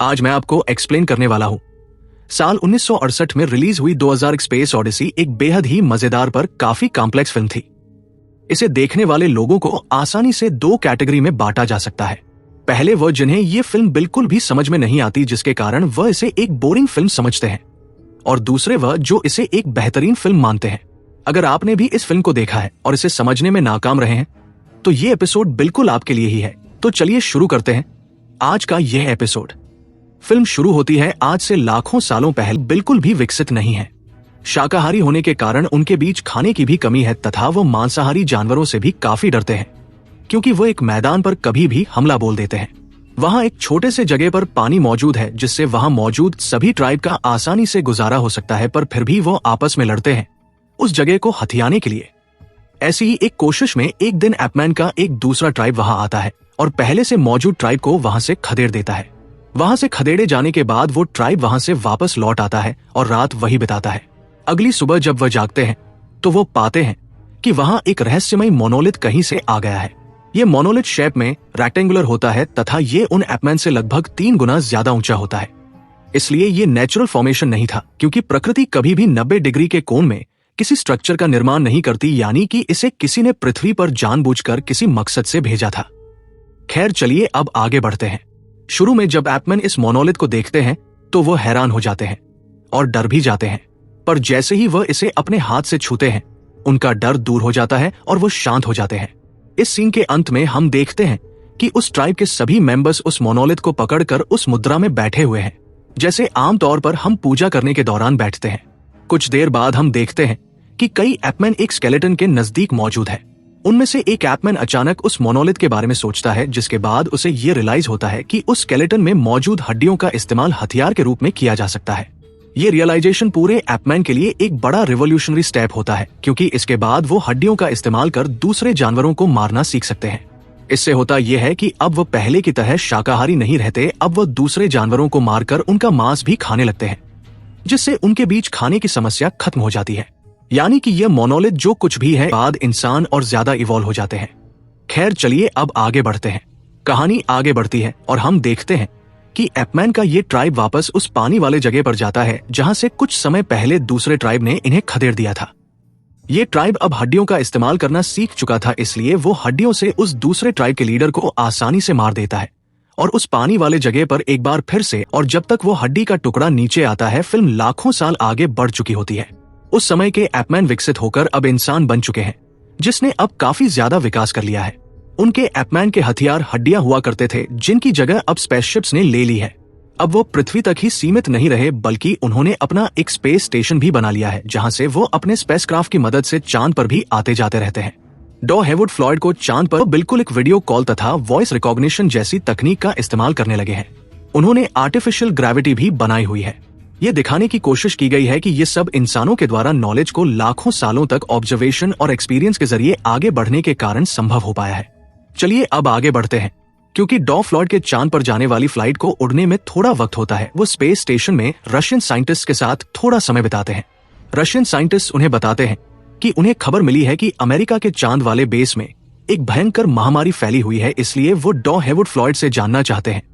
आज मैं आपको एक्सप्लेन करने वाला हूं। साल 1968 में रिलीज हुई 2000 स्पेस ओडिसी एक बेहद ही मजेदार पर काफी कॉम्प्लेक्स फिल्म थी। इसे देखने वाले लोगों को आसानी से दो कैटेगरी में बांटा जा सकता है। पहले वह जिन्हें ये फिल्म बिल्कुल भी समझ में नहीं आती, जिसके कारण वह इसे एक बोरिंग फिल्म समझते हैं, और दूसरे वह जो इसे एक बेहतरीन फिल्म मानते हैं। अगर आपने भी इस फिल्म को देखा है और इसे समझने में नाकाम रहे हैं तो ये एपिसोड बिल्कुल आपके लिए ही है। तो चलिए शुरू करते हैं आज का यह एपिसोड। फिल्म शुरू होती है आज से लाखों सालों पहले बिल्कुल भी विकसित नहीं है। शाकाहारी होने के कारण उनके बीच खाने की भी कमी है तथा वो मांसाहारी जानवरों से भी काफी डरते हैं, क्योंकि वो एक मैदान पर कभी भी हमला बोल देते हैं। वहां एक छोटे से जगह पर पानी मौजूद है, जिससे वहां मौजूद सभी ट्राइब का आसानी से गुजारा हो सकता है, पर फिर भी वो आपस में लड़ते हैं उस जगह को हथियाने के लिए। ऐसी ही एक कोशिश में एक दिन एपमैन का एक दूसरा ट्राइब वहां आता है और पहले से मौजूद ट्राइब को वहां से खदेड़ देता है। वहां से खदेड़े जाने के बाद वो ट्राइब वहां से वापस लौट आता है और रात वही बिताता है। अगली सुबह जब वह जागते हैं तो वो पाते हैं कि वहां एक रहस्यमय मोनोलिथ कहीं से आ गया है। ये मोनोलिथ शेप में रेक्टेंगुलर होता है तथा ये उन एपमैन से लगभग 3 गुना ज्यादा ऊंचा होता है। इसलिए ये नेचुरल फॉर्मेशन नहीं था, क्योंकि प्रकृति कभी भी 90 डिग्री के कोण में किसी स्ट्रक्चर का निर्माण नहीं करती, यानी कि इसे किसी ने पृथ्वी पर जानबूझकर किसी मकसद से भेजा था। खैर चलिए अब आगे बढ़ते हैं। शुरू में जब एपमैन इस मोनोलिथ को देखते हैं तो वो हैरान हो जाते हैं और डर भी जाते हैं, पर जैसे ही वह इसे अपने हाथ से छूते हैं उनका डर दूर हो जाता है और वो शांत हो जाते हैं। इस सीन के अंत में हम देखते हैं कि उस ट्राइब के सभी मेंबर्स उस मोनोलिथ को पकड़कर उस मुद्रा में बैठे हुए हैं, जैसे आमतौर पर हम पूजा करने के दौरान बैठते हैं। कुछ देर बाद हम देखते हैं कि कई एपमैन एक स्केलेटन के नजदीक मौजूद है। उनमें से एक एपमैन अचानक उस मोनोलिथ के बारे में सोचता है, जिसके बाद उसे ये रियलाइज होता है कि उस स्केलेटन में मौजूद हड्डियों का इस्तेमाल हथियार के रूप में किया जा सकता है। ये रियलाइजेशन पूरे एपमैन के लिए एक बड़ा रिवोल्यूशनरी स्टेप होता है, क्योंकि इसके बाद वो हड्डियों का इस्तेमाल कर दूसरे जानवरों को मारना सीख सकते हैं। इससे होता यह है कि अब वो पहले की तरह शाकाहारी नहीं रहते, अब वो दूसरे जानवरों को मारकर उनका मांस भी खाने लगते हैं, जिससे उनके बीच खाने की समस्या खत्म हो जाती है। यानी कि यह मोनोलिथ जो कुछ भी है बाद इंसान और ज्यादा इवॉल्व हो जाते हैं। खैर चलिए अब आगे बढ़ते हैं। कहानी आगे बढ़ती है और हम देखते हैं कि एपमैन का ये ट्राइब वापस उस पानी वाले जगह पर जाता है जहां से कुछ समय पहले दूसरे ट्राइब ने इन्हें खदेड़ दिया था। ये ट्राइब अब हड्डियों का इस्तेमाल करना सीख चुका था, इसलिए वो हड्डियों से उस दूसरे ट्राइब के लीडर को आसानी से मार देता है और उस पानी वाले जगह पर एक बार फिर से, और जब तक वो हड्डी का टुकड़ा नीचे आता है फिल्म लाखों साल आगे बढ़ चुकी होती है। उस समय के एपमैन विकसित होकर अब इंसान बन चुके हैं, जिसने अब काफी ज्यादा विकास कर लिया है। उनके एपमैन के हथियार हड्डियां हुआ करते थे, जिनकी जगह अब स्पेसशिप्स ने ले ली है। अब वो पृथ्वी तक ही सीमित नहीं रहे, बल्कि उन्होंने अपना एक स्पेस स्टेशन भी बना लिया है, जहां से वो अपने स्पेसक्राफ्ट की मदद से चांद पर भी आते जाते रहते हैं। डॉ हेवुड फ्लॉयड को चांद पर बिल्कुल एक वीडियो कॉल तथा वॉइस रिकॉग्निशन जैसी तकनीक का इस्तेमाल करने लगे हैं। उन्होंने आर्टिफिशियल ग्रेविटी भी बनाई हुई है। ये दिखाने की कोशिश की गई है कि ये सब इंसानों के द्वारा नॉलेज को लाखों सालों तक ऑब्जर्वेशन और एक्सपीरियंस के जरिए आगे बढ़ने के कारण संभव हो पाया है। चलिए अब आगे बढ़ते हैं। क्योंकि डॉ फ्लॉयड के चांद पर जाने वाली फ्लाइट को उड़ने में थोड़ा वक्त होता है, वो स्पेस स्टेशन में रशियन साइंटिस्ट के साथ थोड़ा समय बिताते हैं। रशियन साइंटिस्ट उन्हें बताते हैं कि उन्हें खबर मिली है कि अमेरिका के चांद वाले बेस में एक भयंकर महामारी फैली हुई है, इसलिए वो डॉ हेवुड फ्लॉयड से जानना चाहते हैं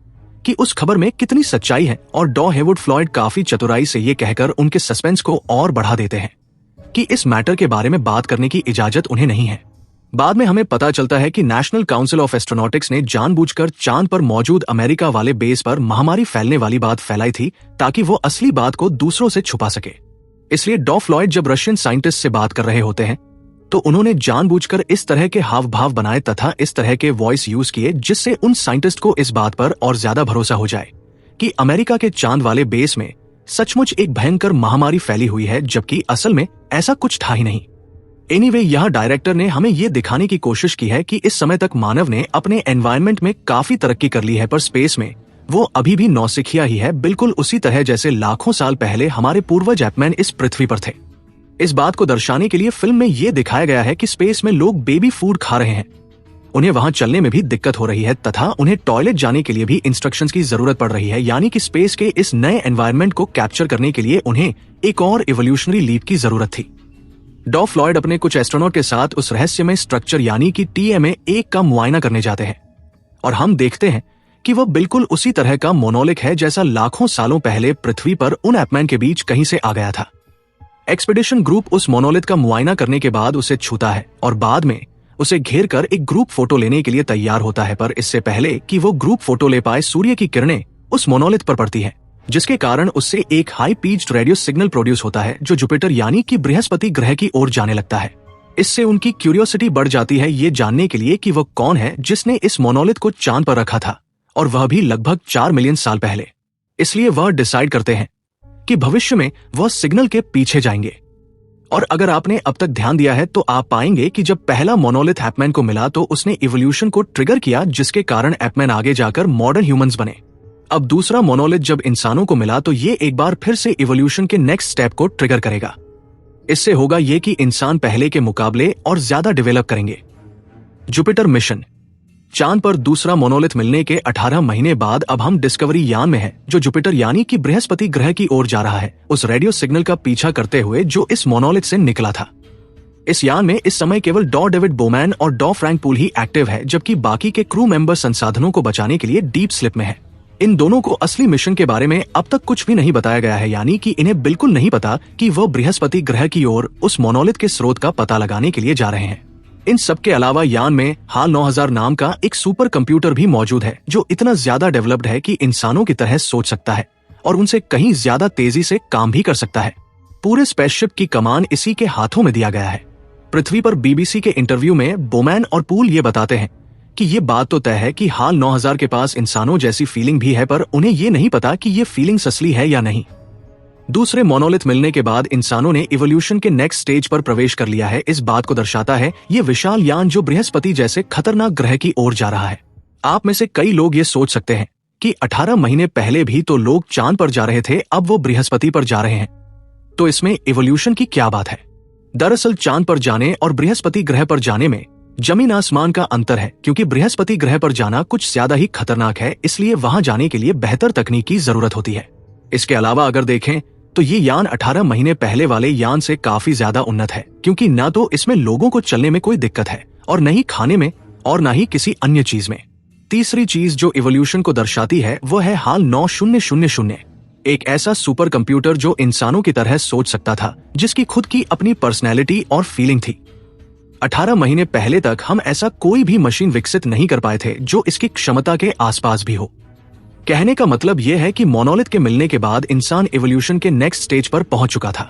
कि उस खबर में कितनी सच्चाई है। और डॉ हेवुड फ्लॉयड काफी चतुराई से ये कहकर उनके सस्पेंस को और बढ़ा देते हैं कि इस मैटर के बारे में बात करने की इजाजत उन्हें नहीं है। बाद में हमें पता चलता है कि नेशनल काउंसिल ऑफ एस्ट्रोनॉटिक्स ने जानबूझकर चांद पर मौजूद अमेरिका वाले बेस पर महामारी फैलने वाली बात फैलाई थी, ताकि वो असली बात को दूसरों से छुपा सके। इसलिए डॉ फ्लॉयड जब रशियन साइंटिस्ट से बात कर रहे होते हैं तो उन्होंने जानबूझकर इस तरह के हाव भाव बनाए तथा इस तरह के वॉइस यूज किए, जिससे उन साइंटिस्ट को इस बात पर और ज्यादा भरोसा हो जाए कि अमेरिका के चांद वाले बेस में सचमुच एक भयंकर महामारी फैली हुई है, जबकि असल में ऐसा कुछ था ही नहीं। एनीवे, यहाँ डायरेक्टर ने हमें ये दिखाने की कोशिश की है कि इस समय तक मानव ने अपने एनवायरनमेंट में काफी तरक्की कर ली है, पर स्पेस में वो अभी भी नौसिखिया ही है, बिल्कुल उसी तरह जैसे लाखों साल पहले हमारे पूर्वज एपमैन इस पृथ्वी पर थे। इस बात को दर्शाने के लिए फिल्म में ये दिखाया गया है कि स्पेस में लोग बेबी फूड खा रहे हैं, उन्हें वहां चलने में भी दिक्कत हो रही है तथा उन्हें टॉयलेट जाने के लिए भी इंस्ट्रक्शंस की जरूरत पड़ रही है। यानी कि स्पेस के इस नए एनवायरनमेंट को कैप्चर करने के लिए उन्हें एक और इवोल्यूशनरी लीप की जरूरत थी। डॉ फ्लॉयड अपने कुछ एस्ट्रोनॉट के साथ उस रहस्यमय स्ट्रक्चर यानी कि TMA-1 का मुआयना करने जाते हैं और हम देखते हैं कि वह बिल्कुल उसी तरह का मोनोलिथ है जैसा लाखों सालों पहले पृथ्वी पर उन एपमैन के बीच कहीं से आ गया था। एक्सपीडिशन ग्रुप उस मोनोलिथ का मुआयना करने के बाद उसे छूता है और बाद में उसे घेर कर एक ग्रुप फोटो लेने के लिए तैयार होता है, पर इससे पहले कि वो ग्रुप फोटो ले पाए सूर्य की किरणें उस मोनोलिथ पर पड़ती है, जिसके कारण उससे एक high pitched radio signal produce होता है जो जुपिटर यानी कि बृहस्पति ग्रह की ओर जाने लगता है। इससे उनकी क्यूरियोसिटी बढ़ जाती है ये जानने के लिए कि वह कौन है जिसने इस मोनोलिथ को चांद पर रखा था, और वह भी लगभग 4 मिलियन साल पहले। इसलिए वह डिसाइड करते हैं कि भविष्य में वह सिग्नल के पीछे जाएंगे। और अगर आपने अब तक ध्यान दिया है तो आप पाएंगे कि जब पहला मोनोलिथ एपमैन को मिला तो उसने इवोल्यूशन को ट्रिगर किया, जिसके कारण एपमैन आगे जाकर मॉडर्न ह्यूमंस बने। अब दूसरा मोनोलिथ जब इंसानों को मिला तो ये एक बार फिर से इवोल्यूशन के नेक्स्ट स्टेप को ट्रिगर करेगा। इससे होगा ये कि इंसान पहले के मुकाबले और ज्यादा डेवलप करेंगे। Jupiter mission. चांद पर दूसरा मोनोलिथ मिलने के 18 महीने बाद अब हम डिस्कवरी यान में हैं, जो जुपिटर यानी कि बृहस्पति ग्रह की ओर जा रहा है, उस रेडियो सिग्नल का पीछा करते हुए जो इस मोनोलिथ से निकला था। इस यान में इस समय केवल डॉ डेविड बोमैन और डॉ फ्रैंक पूल ही एक्टिव है, जबकि बाकी के क्रू मेंबर संसाधनों को बचाने के लिए डीप स्लिप में है। इन दोनों को असली मिशन के बारे में अब तक कुछ भी नहीं बताया गया है, यानी कि इन्हें बिल्कुल नहीं पता कि वह बृहस्पति ग्रह की ओर उस मोनोलिथ के स्रोत का पता लगाने के लिए जा रहे हैं। इन सब के अलावा यान में HAL 9000 नाम का एक सुपर कंप्यूटर भी मौजूद है, जो इतना ज्यादा डेवलप्ड है कि इंसानों की तरह सोच सकता है और उनसे कहीं ज्यादा तेजी से काम भी कर सकता है। पूरे स्पेसशिप की कमान इसी के हाथों में दिया गया है। पृथ्वी पर BBC के इंटरव्यू में बोमैन और पूल ये बताते हैं कि ये बात तो तय है कि HAL 9000 के पास इंसानों जैसी फीलिंग भी है, पर उन्हें ये नहीं पता कि ये फीलिंग्स असली है या नहीं। दूसरे मोनोलिथ मिलने के बाद इंसानों ने इवोल्यूशन के नेक्स्ट स्टेज पर प्रवेश कर लिया है। इस बात को दर्शाता है ये विशाल यान जो बृहस्पति जैसे खतरनाक ग्रह की ओर जा रहा है। आप में से कई लोग ये सोच सकते हैं कि 18 महीने पहले भी तो लोग चांद पर जा रहे थे, अब वो बृहस्पति पर जा रहे हैं, तो इसमें इवोल्यूशन की क्या बात है? दरअसल चांद पर जाने और बृहस्पति ग्रह पर जाने में जमीन आसमान का अंतर है, क्योंकि बृहस्पति ग्रह पर जाना कुछ ज्यादा ही खतरनाक है, इसलिए वहां जाने के लिए बेहतर तकनीक की जरूरत होती है। इसके अलावा अगर देखें तो ये यान 18 महीने पहले वाले यान से काफी ज्यादा उन्नत है, क्योंकि न तो इसमें लोगों को चलने में कोई दिक्कत है और न ही खाने में और न ही किसी अन्य चीज में। तीसरी चीज जो इवोल्यूशन को दर्शाती है वो है HAL 9000, एक ऐसा सुपर कंप्यूटर जो इंसानों की तरह सोच सकता था, जिसकी खुद की अपनी पर्सनैलिटी और फीलिंग थी। 18 महीने पहले तक हम ऐसा कोई भी मशीन विकसित नहीं कर पाए थे जो इसकी क्षमता के आसपास भी हो। कहने का मतलब यह है कि मोनोलिथ के मिलने के बाद इंसान इवोल्यूशन के नेक्स्ट स्टेज पर पहुंच चुका था।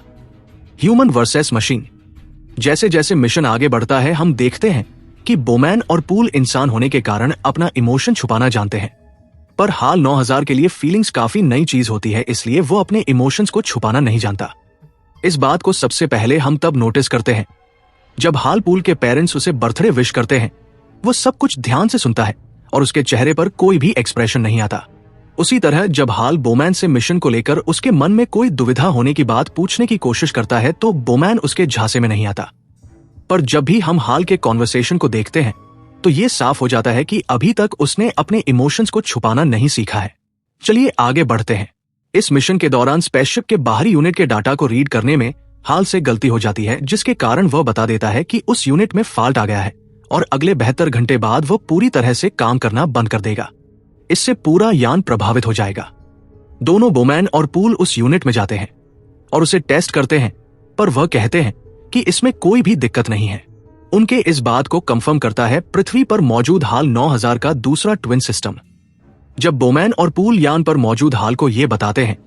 Human versus machine. जैसे जैसे मिशन आगे बढ़ता है हम देखते हैं कि बोमैन और पूल इंसान होने के कारण अपना इमोशन छुपाना जानते हैं, पर HAL 9000 के लिए फीलिंग्स काफी नई चीज होती है, इसलिए वो अपने इमोशंस को छुपाना नहीं जानता। इस बात को सबसे पहले हम तब नोटिस करते हैं जब HAL पूल के पेरेंट्स उसे बर्थडे विश करते हैं। वो सब कुछ ध्यान से सुनता है और उसके चेहरे पर कोई भी एक्सप्रेशन नहीं आता। उसी तरह जब HAL बोमैन से मिशन को लेकर उसके मन में कोई दुविधा होने की बात पूछने की कोशिश करता है तो बोमैन उसके झांसे में नहीं आता। पर जब भी हम HAL के कॉन्वर्सेशन को देखते हैं तो ये साफ हो जाता है कि अभी तक उसने अपने इमोशंस को छुपाना नहीं सीखा है। चलिए आगे बढ़ते हैं। इस मिशन के दौरान स्पेसशिप के बाहरी यूनिट के डाटा को रीड करने में HAL से गलती हो जाती है, जिसके कारण वह बता देता है कि उस यूनिट में फॉल्ट आ गया है और अगले 72 घंटे बाद वो पूरी तरह से काम करना बंद कर देगा। इससे पूरा यान प्रभावित हो जाएगा। दोनों बोमैन और पूल उस यूनिट में जाते हैं और उसे टेस्ट करते हैं, पर वह कहते हैं कि इसमें कोई भी दिक्कत नहीं है। उनके इस बात को कंफर्म करता है पृथ्वी पर मौजूद HAL 9000 का दूसरा ट्विन सिस्टम। जब बोमैन और पूल यान पर मौजूद HAL को यह बताते हैं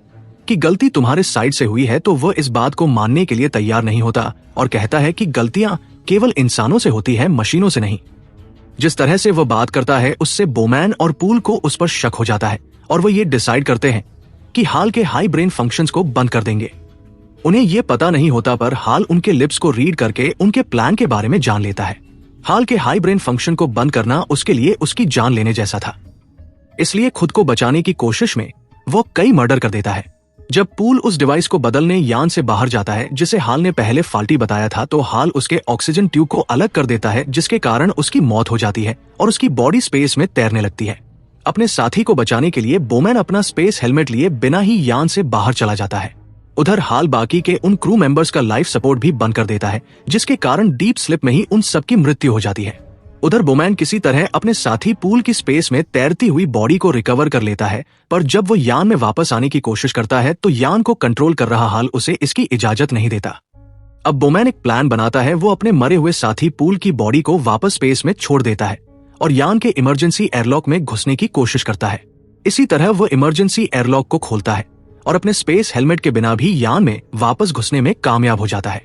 कि गलती तुम्हारे साइड से हुई है, तो वह इस बात को मानने के लिए तैयार नहीं होता और कहता है कि गलतियां केवल इंसानों से होती है, मशीनों से नहीं। जिस तरह से वह बात करता है उससे बोमैन और पूल को उस पर शक हो जाता है और वह ये डिसाइड करते हैं कि HAL के हाई ब्रेन फंक्शंस को बंद कर देंगे। उन्हें यह पता नहीं होता, पर HAL उनके लिप्स को रीड करके उनके प्लान के बारे में जान लेता है। HAL के हाई ब्रेन फंक्शन को बंद करना उसके लिए उसकी जान लेने जैसा था, इसलिए खुद को बचाने की कोशिश में वो कई मर्डर कर देता है। जब पूल उस डिवाइस को बदलने यान से बाहर जाता है जिसे HAL ने पहले फाल्टी बताया था, तो HAL उसके ऑक्सीजन ट्यूब को अलग कर देता है, जिसके कारण उसकी मौत हो जाती है और उसकी बॉडी स्पेस में तैरने लगती है। अपने साथी को बचाने के लिए बोमैन अपना स्पेस हेलमेट लिए बिना ही यान से बाहर चला जाता है। उधर HAL बाकी के उन क्रू मेंबर्स का लाइफ सपोर्ट भी बंद कर देता है, जिसके कारण डीप स्लिप में ही उन सबकी मृत्यु हो जाती है। उधर बोमैन किसी तरह अपने साथी पूल की स्पेस में तैरती हुई बॉडी को रिकवर कर लेता है, पर जब वो यान में वापस आने की कोशिश करता है तो यान को कंट्रोल कर रहा हाल उसे इसकी इजाजत नहीं देता। अब बोमैन एक प्लान बनाता है। वो अपने मरे हुए साथी पूल की बॉडी को वापस स्पेस में छोड़ देता है और यान के इमरजेंसी एयरलॉक में घुसने की कोशिश करता है। इसी तरह वो इमरजेंसी एयरलॉक को खोलता है और अपने स्पेस हेलमेट के बिना भी यान में वापस घुसने में कामयाब हो जाता है।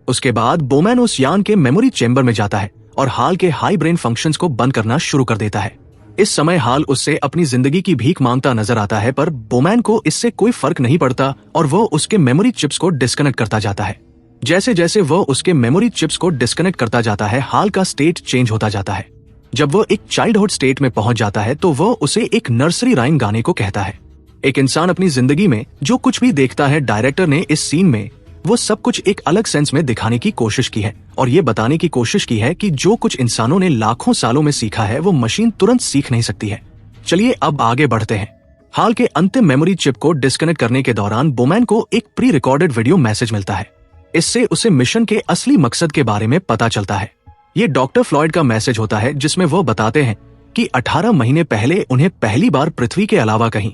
उसके बाद बोमैन उस यान के मेमोरी चेंबर में जाता है और हाल के हाई ब्रेन फंक्शंस को बंद करना शुरू कर देता है। इस समय हाल उससे अपनी जिंदगी की भीख मांगता नजर आता है, पर बोमैन को इससे कोई फर्क नहीं पड़ता और वो उसके मेमोरी चिप्स को डिस्कनेक्ट करता जाता है। जैसे जैसे वो उसके मेमोरी चिप्स को डिस्कनेक्ट करता जाता है, हाल का स्टेट चेंज होता जाता है। जब वो एक चाइल्डहुड स्टेट में पहुंच जाता है तो वो उसे एक नर्सरी राइम गाने को कहता है। एक इंसान अपनी जिंदगी में जो कुछ भी देखता है, डायरेक्टर ने इस सीन में वो सब कुछ एक अलग सेंस में दिखाने की कोशिश की है और ये बताने की कोशिश की है कि जो कुछ इंसानों ने लाखों सालों में सीखा है वो मशीन तुरंत सीख नहीं सकती है। चलिए अब आगे बढ़ते हैं। हाल के अंतिम मेमोरी चिप को डिस्कनेक्ट करने के दौरान बोमैन को एक प्री रिकॉर्डेड वीडियो मैसेज मिलता है। इससे उसे मिशन के असली मकसद के बारे में पता चलता है। ये डॉक्टर फ्लॉयड का मैसेज होता है जिसमें वो बताते हैं कि 18 महीने पहले उन्हें पहली बार पृथ्वी के अलावा कहीं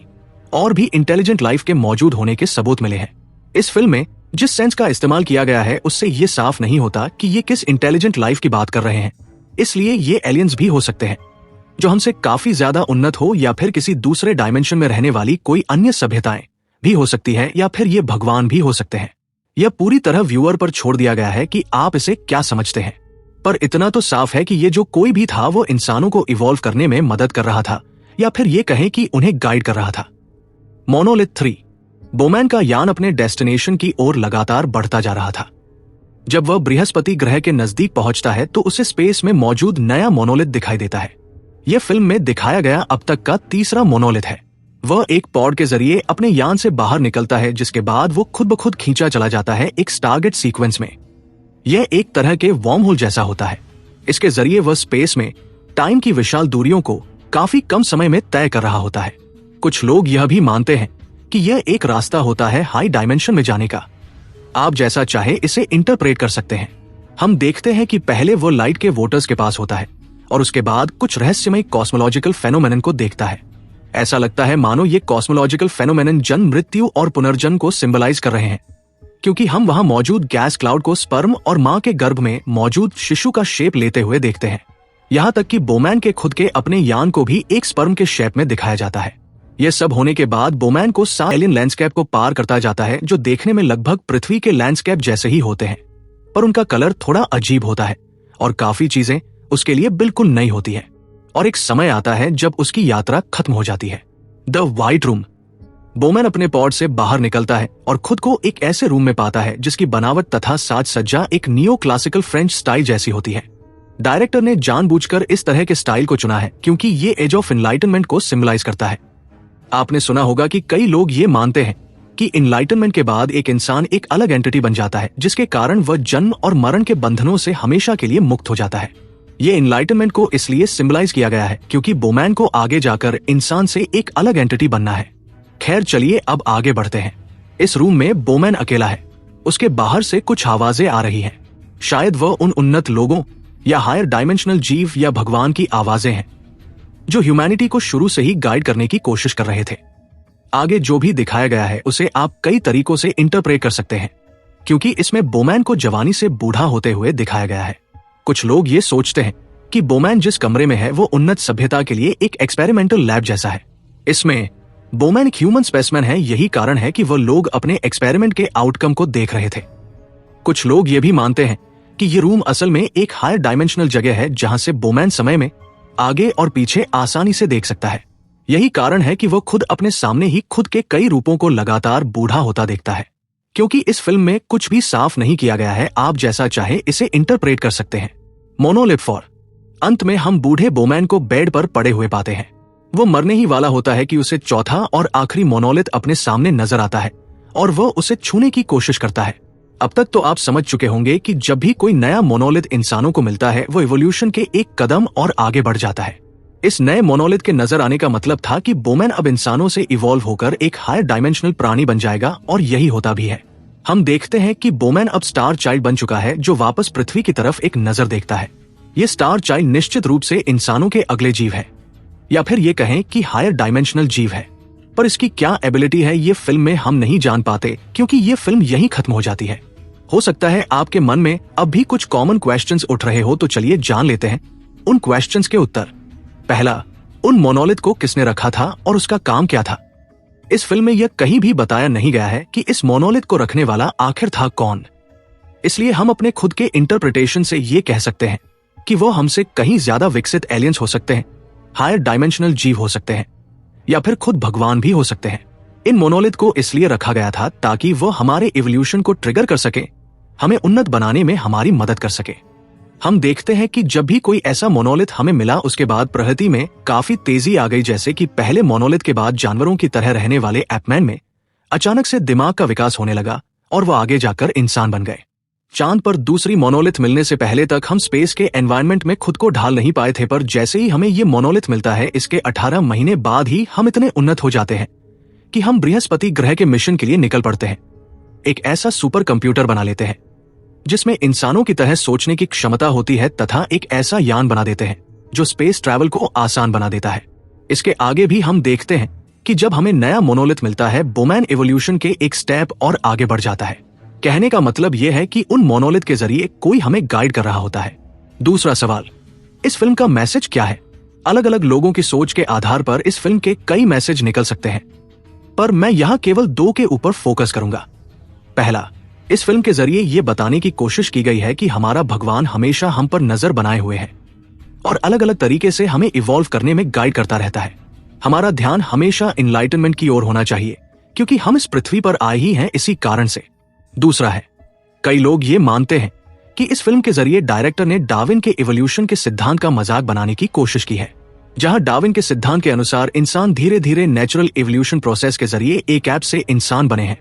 और भी इंटेलिजेंट लाइफ के मौजूद होने के सबूत मिले हैं। इस फिल्म में जिस सेंस का इस्तेमाल किया गया है उससे ये साफ नहीं होता कि ये किस इंटेलिजेंट लाइफ की बात कर रहे हैं, इसलिए ये एलियंस भी हो सकते हैं जो हमसे काफी ज्यादा उन्नत हो, या फिर किसी दूसरे डायमेंशन में रहने वाली कोई अन्य सभ्यताएं भी हो सकती है, या फिर ये भगवान भी हो सकते हैं। यह पूरी तरह व्यूअर पर छोड़ दिया गया है कि आप इसे क्या समझते हैं, पर इतना तो साफ है कि ये जो कोई भी था वो इंसानों को इवॉल्व करने में मदद कर रहा था, या फिर ये कहें कि उन्हें गाइड कर रहा था। मोनोलिथ 3। बोमैन का यान अपने डेस्टिनेशन की ओर लगातार बढ़ता जा रहा था। जब वह बृहस्पति ग्रह के नजदीक पहुंचता है तो उसे स्पेस में मौजूद नया मोनोलिथ दिखाई देता है। यह फिल्म में दिखाया गया अब तक का तीसरा मोनोलिथ है। वह एक पॉड के जरिए अपने यान से बाहर निकलता है, जिसके बाद वो खुद ब खुद खींचा चला जाता है एक स्टारगेट सीक्वेंस में। यह एक तरह के वॉर्म होल जैसा होता है। इसके जरिए वह स्पेस में टाइम की विशाल दूरियों को काफी कम समय में तय कर रहा होता है। कुछ लोग यह भी मानते हैं कि यह एक रास्ता होता है हाई डायमेंशन में जाने का। आप जैसा चाहे इसे इंटरप्रेट कर सकते हैं। हम देखते हैं कि पहले वो लाइट के वोटर्स के पास होता है और उसके बाद कुछ रहस्यमय कॉस्मोलॉजिकल फेनोमेनन को देखता है। ऐसा लगता है मानो ये कॉस्मोलॉजिकल फेनोमेनन जन्म, मृत्यु और पुनर्जन्म को सिंबलाइज कर रहे हैं, क्योंकि हम वहां मौजूद गैस क्लाउड को स्पर्म और मां के गर्भ में मौजूद शिशु का शेप लेते हुए देखते हैं। यहाँ तक कि बोमैन के खुद के अपने यान को भी एक स्पर्म के शेप में दिखाया जाता है। यह सब होने के बाद बोमैन को 7 एलियन लैंडस्केप को पार करता जाता है, जो देखने में लगभग पृथ्वी के लैंडस्केप जैसे ही होते हैं, पर उनका कलर थोड़ा अजीब होता है और काफी चीजें उसके लिए बिल्कुल नई होती है। और एक समय आता है जब उसकी यात्रा खत्म हो जाती है। The white room. बोमैन अपने पॉड से बाहर निकलता है और खुद को एक ऐसे रूम में पाता है जिसकी बनावट तथा साज सज्जा एक नियो क्लासिकल फ्रेंच स्टाइल जैसी होती है। डायरेक्टर ने जानबूझकर इस तरह के स्टाइल को चुना है क्योंकि ये एज ऑफ इनलाइटनमेंट को सिंबलाइज करता है। आपने सुना होगा कि कई लोग ये मानते हैं कि इनलाइटनमेंट के बाद एक इंसान एक अलग एंटिटी बन जाता है, जिसके कारण वह जन्म और मरण के बंधनों से हमेशा के लिए मुक्त हो जाता है। ये इनलाइटनमेंट को इसलिए सिंबलाइज किया गया है क्योंकि बोमैन को आगे जाकर इंसान से एक अलग एंटिटी बनना है। खैर चलिए अब आगे बढ़ते हैं। इस रूम में बोमैन अकेला है। उसके बाहर से कुछ आवाजें आ रही हैं। शायद वह उन उन्नत लोगों या हायर डायमेंशनल जीव या भगवान की आवाजें हैं जो ह्यूमैनिटी को शुरू से ही गाइड करने की कोशिश कर रहे थे। आगे जो भी दिखाया गया है उसे आप कई तरीकों से इंटरप्रेट कर सकते हैं, क्योंकि इसमें बोमैन को जवानी से बूढ़ा होते हुए दिखाया गया है। कुछ लोग ये सोचते हैं कि बोमैन जिस कमरे में है वो उन्नत सभ्यता के लिए एक एक्सपेरिमेंटल लैब जैसा है। इसमें बोमैन एक ह्यूमन स्पेसिमेन है, यही कारण है कि वो लोग अपने एक्सपेरिमेंट के आउटकम को देख रहे थे। कुछ लोग ये भी मानते हैं कि ये रूम असल में एक हायर डायमेंशनल जगह है जहां से बोमैन समय में आगे और पीछे आसानी से देख सकता है। यही कारण है कि वो खुद अपने सामने ही खुद के कई रूपों को लगातार बूढ़ा होता देखता है। क्योंकि इस फिल्म में कुछ भी साफ नहीं किया गया है, आप जैसा चाहे इसे इंटरप्रेट कर सकते हैं। मोनोलिथ 4। अंत में हम बूढ़े बोमैन को बेड पर पड़े हुए पाते हैं। वो मरने ही वाला होता है कि उसे चौथा और आखिरी मोनोलिथ अपने सामने नजर आता है और वो उसे छूने की कोशिश करता है। अब तक तो आप समझ चुके होंगे कि जब भी कोई नया मोनोलिथ इंसानों को मिलता है वो इवोल्यूशन के एक कदम और आगे बढ़ जाता है। इस नए मोनोलिथ के नजर आने का मतलब था कि बोमैन अब इंसानों से इवॉल्व होकर एक हायर डायमेंशनल प्राणी बन जाएगा, और यही होता भी है। हम देखते हैं कि बोमैन अब स्टार चाइल्ड बन चुका है जो वापस पृथ्वी की तरफ एक नजर देखता है। ये स्टार चाइल्ड निश्चित रूप से इंसानों के अगले जीव है, या फिर ये कहें कि हायर डायमेंशनल जीव है। पर इसकी क्या एबिलिटी है ये फिल्म में हम नहीं जान पाते, क्योंकि ये फिल्म यहीं खत्म हो जाती है। हो सकता है आपके मन में अब भी कुछ कॉमन क्वेश्चंस उठ रहे हो, तो चलिए जान लेते हैं उन क्वेश्चंस के उत्तर। पहला, उन मोनोलिथ को किसने रखा था और उसका काम क्या था? इस फिल्म में यह कहीं भी बताया नहीं गया है कि इस मोनोलिथ को रखने वाला आखिर था कौन। इसलिए हम अपने खुद के इंटरप्रिटेशन से ये कह सकते हैं कि वो हमसे कहीं ज्यादा विकसित एलियंस हो सकते हैं, हायर डायमेंशनल जीव हो सकते हैं, या फिर खुद भगवान भी हो सकते हैं। इन मोनोलिथ को इसलिए रखा गया था ताकि वो हमारे इवोल्यूशन को ट्रिगर कर सके, हमें उन्नत बनाने में हमारी मदद कर सके। हम देखते हैं कि जब भी कोई ऐसा मोनोलिथ हमें मिला, उसके बाद प्रगति में काफी तेजी आ गई। जैसे कि पहले मोनोलिथ के बाद जानवरों की तरह रहने वाले एपमैन में अचानक से दिमाग का विकास होने लगा और वो आगे जाकर इंसान बन गए। चांद पर दूसरी मोनोलिथ मिलने से पहले तक हम स्पेस के एनवायरनमेंट में खुद को ढाल नहीं पाए थे, पर जैसे ही हमें ये मोनोलिथ मिलता है, इसके 18 महीने बाद ही हम इतने उन्नत हो जाते हैं कि हम बृहस्पति ग्रह के मिशन के लिए निकल पड़ते हैं। एक ऐसा सुपर कंप्यूटर बना लेते हैं जिसमें इंसानों की तरह सोचने की क्षमता होती है, तथा एक ऐसा यान बना देते हैं जो स्पेस ट्रैवल को आसान बना देता है। इसके आगे भी हम देखते हैं कि जब हमें नया मोनोलिथ मिलता है, बोमैन एवोल्यूशन के एक स्टेप और आगे बढ़ जाता है। कहने का मतलब यह है कि उन मोनोलिथ के जरिए कोई हमें गाइड कर रहा होता है। दूसरा सवाल, इस फिल्म का मैसेज क्या है? अलग अलग लोगों की सोच के आधार पर इस फिल्म के कई मैसेज निकल सकते हैं, पर मैं यहां केवल 2 के ऊपर फोकस करूंगा। पहला, इस फिल्म के जरिए यह बताने की कोशिश की गई है कि हमारा भगवान हमेशा हम पर नजर बनाए हुए है और अलग अलग तरीके से हमें इवॉल्व करने में गाइड करता रहता है। हमारा ध्यान हमेशा इनलाइटनमेंट की ओर होना चाहिए, क्योंकि हम इस पृथ्वी पर आए ही हैं इसी कारण से। दूसरा है, कई लोग ये मानते हैं कि इस फिल्म के जरिए डायरेक्टर ने डार्विन के इवोल्यूशन के सिद्धांत का मजाक बनाने की कोशिश की है, जहां डार्विन के सिद्धांत के अनुसार इंसान धीरे धीरे नेचुरल इवोल्यूशन प्रोसेस के जरिए एक ऐप से इंसान बने हैं।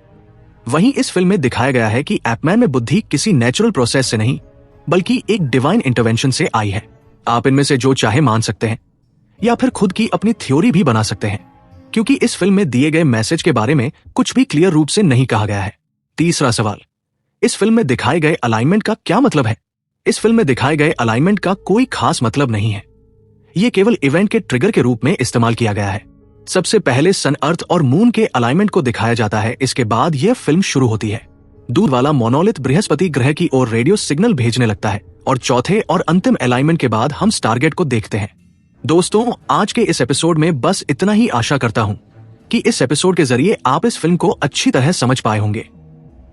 वहीं इस फिल्म में दिखाया गया है कि एपमैन में बुद्धि किसी नेचुरल प्रोसेस से नहीं, बल्कि एक डिवाइन इंटरवेंशन से आई है। आप इनमें से जो चाहे मान सकते हैं या फिर खुद की अपनी थ्योरी भी बना सकते हैं, क्योंकि इस फिल्म में दिए गए मैसेज के बारे में कुछ भी क्लियर रूप से नहीं कहा गया है। तीसरा सवाल, इस फिल्म में दिखाए गए अलाइनमेंट का क्या मतलब है? इस फिल्म में दिखाए गए अलाइनमेंट का कोई खास मतलब नहीं है। ये केवल इवेंट के ट्रिगर के रूप में इस्तेमाल किया गया है। सबसे पहले सन, अर्थ और मून के अलाइनमेंट को दिखाया जाता है। इसके बाद यह फिल्म शुरू होती है। दूर वाला मोनोलिथ बृहस्पति ग्रह की ओर रेडियो सिग्नल भेजने लगता है और चौथे और अंतिम अलाइनमेंट के बाद हम स्टारगेट को देखते हैं। दोस्तों, आज के इस एपिसोड में बस इतना ही। आशा करता हूं कि इस एपिसोड के जरिए आप इस फिल्म को अच्छी तरह समझ पाए होंगे।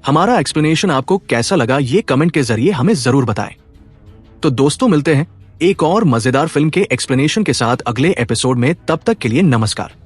हमारा एक्सप्लेनेशन आपको कैसा लगा ये कमेंट के जरिए हमें जरूर बताएं। तो दोस्तों, मिलते हैं एक और मजेदार फिल्म के एक्सप्लेनेशन के साथ अगले एपिसोड में। तब तक के लिए नमस्कार।